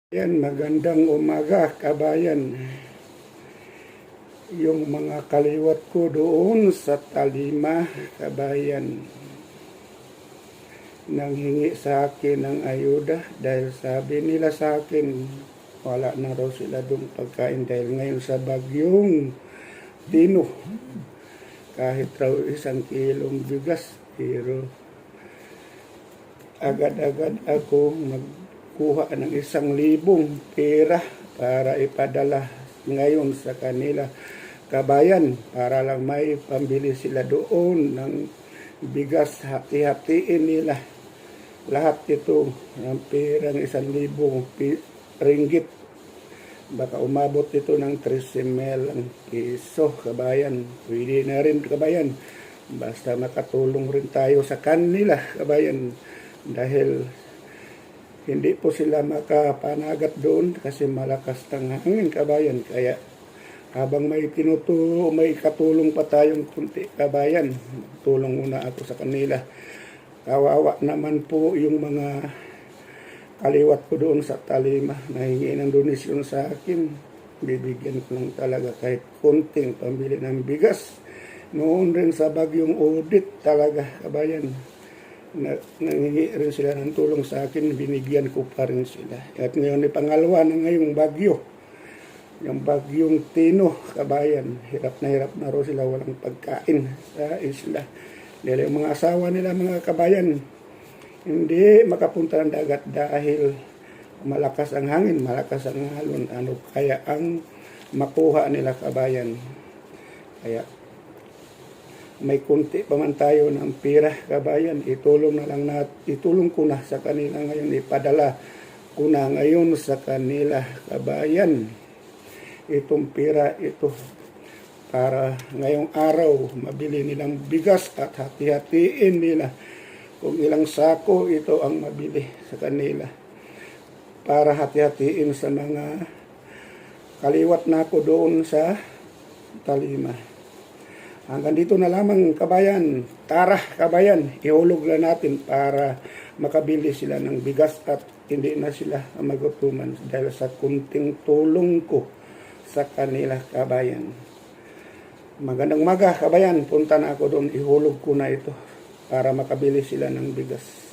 Yan, magandang umaga, kabayan. Yung mga kaliwat ko doon sa Talima, kabayan, nanghingi sa akin ng ayuda dahil sabi nila sa akin, wala na raw sila doon pagkain dahil ngayon sa bagyong Tino. Kahit raw 1 kilong bigas, pero agad-agad ako kuha ng 1,000 pera para ipadala ngayon sa kanila, kabayan, para lang may pambili sila doon ng bigas. Hati-hatiin nila lahat ito ng perang 1,000 ringgit. Baka umabot ito ng 13,000 piso, kabayan. Pwede na rin, kabayan, basta makatulong rin tayo sa kanila, kabayan, dahil hindi po sila makapanagat doon kasi malakas ng hangin, kabayan. Kaya habang may katulong pa tayong kunti, kabayan, tulong muna ako sa kanila. Kawawa naman po yung mga kaliwat ko doon sa Talima, nahingi ng donasyon sa akin. Bibigyan ko lang talaga kahit konting pambili ng bigas. Noon rin sa bagyong Odette talaga, kabayan, nangingi rin sila ng tulong sa akin, binigyan ko pa rin sila. At ngayon ay pangalawa na ngayong bagyo, yung bagyong Tino, kabayan, hirap na raw sila, walang pagkain sa isla. Dahil yung mga asawa nila, mga kabayan, hindi makapunta ng dagat dahil malakas ang hangin, malakas ang alon. Ano kaya ang makuha nila, kabayan? Kaya may kunti pa man tayo ng pera, kabayan, itulong ko na sa kanila ngayon, ipadala ko na ngayon sa kanila, kabayan, itong pera ito para ngayong araw mabili nilang bigas at hati-hatiin nila kung ilang sako ito ang mabili sa kanila para hati-hatiin sa mga kaliwat na ko doon sa Talima. Hanggang dito na lamang, kabayan. Tara, kabayan, ihulog na natin para makabili sila ng bigas at hindi na sila magutuman dahil sa kunting tulong ko sa kanila, kabayan. Magandang umaga, kabayan. Punta na ako doon, ihulog ko na ito para makabili sila ng bigas.